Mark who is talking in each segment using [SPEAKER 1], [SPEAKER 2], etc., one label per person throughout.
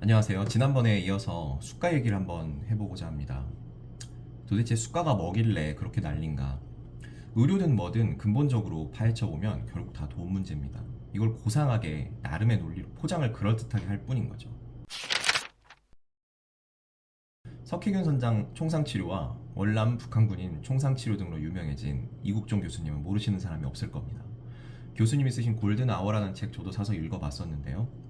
[SPEAKER 1] 안녕하세요. 지난번에 이어서 수가 얘기를 한번 해보고자 합니다. 도대체 수가가 뭐길래 그렇게 난린가? 의료든 뭐든 근본적으로 파헤쳐보면 결국 다 돈 문제입니다. 이걸 고상하게 나름의 논리로 포장을 그럴듯하게 할 뿐인 거죠. 석희균 선장 총상치료와 월남 북한군인 총상치료 등으로 유명해진 이국종 교수님은 모르시는 사람이 없을 겁니다. 교수님이 쓰신 골든 아워라는 책 저도 사서 읽어봤었는데요.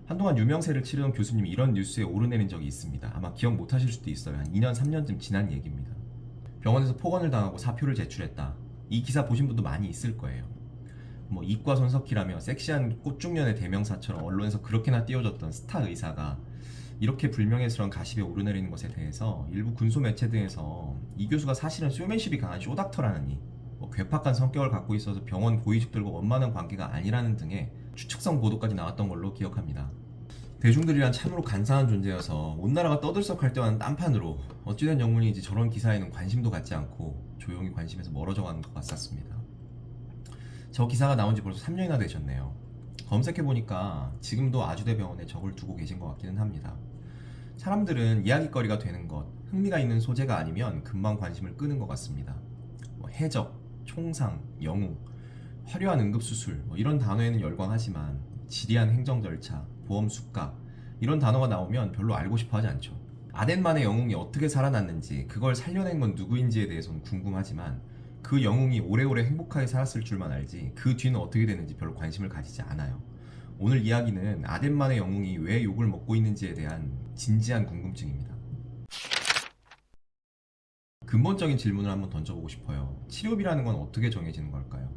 [SPEAKER 1] 한동안 유명세를 치르던 교수님이 이런 뉴스에 오르내린 적이 있습니다. 아마 기억 못하실 수도 있어요. 한 2년, 3년쯤 지난 얘기입니다. 병원에서 폭언을 당하고 사표를 제출했다. 이 기사 보신 분도 많이 있을 거예요. 뭐 이과 손석희라며 섹시한 꽃중년의 대명사처럼 언론에서 그렇게나 띄워줬던 스타 의사가 이렇게 불명예스러운 가십에 오르내리는 것에 대해서 일부 군소 매체 등에서 이 교수가 사실은 쇼맨십이 강한 쇼닥터라느니 괴팍한 성격을 갖고 있어서 병원 고위직들과 원만한 관계가 아니라는 등의 추측성 보도까지 나왔던 걸로 기억합니다. 대중들이란 참으로 간사한 존재여서 온 나라가 떠들썩할 때와는 딴판으로 어찌된 영문인지 저런 기사에는 관심도 갖지 않고 조용히 관심에서 멀어져 가는 것 같았습니다. 저 기사가 나온 지 벌써 3년이나 되셨네요. 검색해보니까 지금도 아주대병원에 적을 두고 계신 것 같기는 합니다. 사람들은 이야기거리가 되는 것, 흥미가 있는 소재가 아니면 금방 관심을 끄는 것 같습니다. 해적, 총상, 영웅, 화려한 응급수술 이런 단어에는 열광하지만 지리한 행정 절차, 보험 수가 이런 단어가 나오면 별로 알고 싶어 하지 않죠. 아덴만의 영웅이 어떻게 살아났는지 그걸 살려낸 건 누구인지에 대해서는 궁금하지만 그 영웅이 오래오래 행복하게 살았을 줄만 알지 그 뒤는 어떻게 되는지 별로 관심을 가지지 않아요. 오늘 이야기는 아덴만의 영웅이 왜 욕을 먹고 있는지에 대한 진지한 궁금증입니다. 근본적인 질문을 한번 던져보고 싶어요. 치료비라는 건 어떻게 정해지는 걸까요?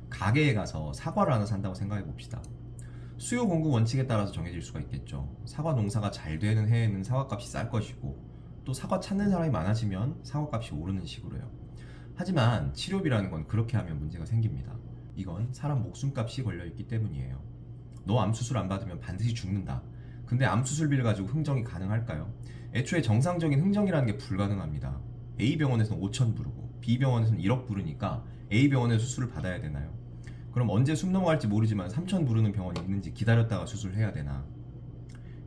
[SPEAKER 1] 가게에 가서 사과를 하나 산다고 생각해 봅시다. 수요 공급 원칙에 따라서 정해질 수가 있겠죠. 사과 농사가 잘 되는 해에는 사과값이 쌀 것이고 또 사과 찾는 사람이 많아지면 사과값이 오르는 식으로요. 하지만 치료비라는 건 그렇게 하면 문제가 생깁니다. 이건 사람 목숨값이 걸려있기 때문이에요. 너 암 수술 안 받으면 반드시 죽는다. 근데 암 수술비를 가지고 흥정이 가능할까요? 애초에 정상적인 흥정이라는 게 불가능합니다. A병원에서는 5천 부르고 B병원에서는 1억 부르니까 A병원에 수술을 받아야 되나요? 그럼 언제 숨 넘어갈지 모르지만 3천 부르는 병원이 있는지 기다렸다가 수술해야 되나?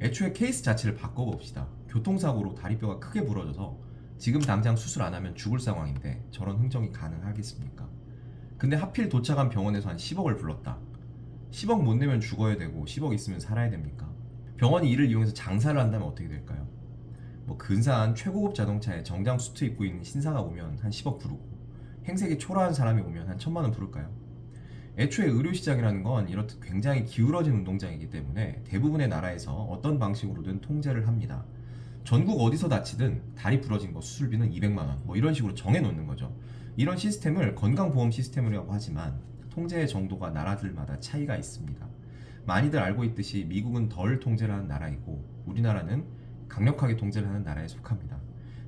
[SPEAKER 1] 애초에 케이스 자체를 바꿔봅시다. 교통사고로 다리뼈가 크게 부러져서 지금 당장 수술 안 하면 죽을 상황인데 저런 흥정이 가능하겠습니까? 근데 하필 도착한 병원에서 한 10억을 불렀다. 10억 못 내면 죽어야 되고 10억 있으면 살아야 됩니까? 병원이 이를 이용해서 장사를 한다면 어떻게 될까요? 근사한 최고급 자동차에 정장 수트 입고 있는 신사가 오면 한 10억 부르고 행색이 초라한 사람이 오면 한 1,000만 원 부를까요? 애초에 의료시장이라는 건 이렇듯 굉장히 기울어진 운동장이기 때문에 대부분의 나라에서 어떤 방식으로든 통제를 합니다. 전국 어디서 다치든 다리 부러진 거 수술비는 200만 원 이런 식으로 정해놓는 거죠. 이런 시스템을 건강보험 시스템이라고 하지만 통제의 정도가 나라들마다 차이가 있습니다. 많이들 알고 있듯이 미국은 덜 통제를 하는 나라이고 우리나라는 강력하게 통제를 하는 나라에 속합니다.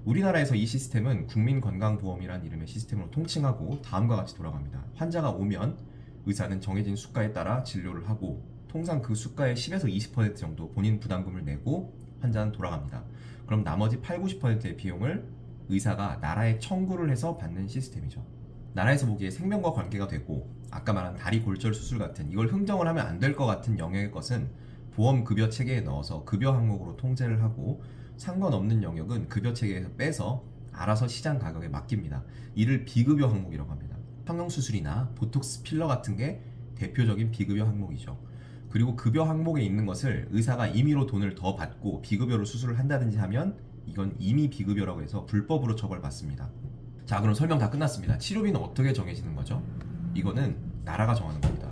[SPEAKER 1] 우리나라에서 이 시스템은 국민건강보험이란 이름의 시스템으로 통칭하고 다음과 같이 돌아갑니다. 환자가 오면 의사는 정해진 수가에 따라 진료를 하고 통상 그 수가의 10에서 20% 정도 본인 부담금을 내고 환자는 돌아갑니다. 그럼 나머지 8, 90%의 비용을 의사가 나라에 청구를 해서 받는 시스템이죠. 나라에서 보기에 생명과 관계가 되고 아까 말한 다리 골절 수술 같은 이걸 흥정을 하면 안 될 것 같은 영역의 것은 보험급여 체계에 넣어서 급여 항목으로 통제를 하고 상관없는 영역은 급여 체계에서 빼서 알아서 시장 가격에 맡깁니다. 이를 비급여 항목이라고 합니다. 성형수술이나 보톡스 필러 같은 게 대표적인 비급여 항목이죠. 그리고 급여 항목에 있는 것을 의사가 임의로 돈을 더 받고 비급여로 수술을 한다든지 하면 이건 임의 비급여라고 해서 불법으로 처벌받습니다. 자, 그럼 설명 다 끝났습니다. 치료비는 어떻게 정해지는 거죠? 이거는 나라가 정하는 겁니다.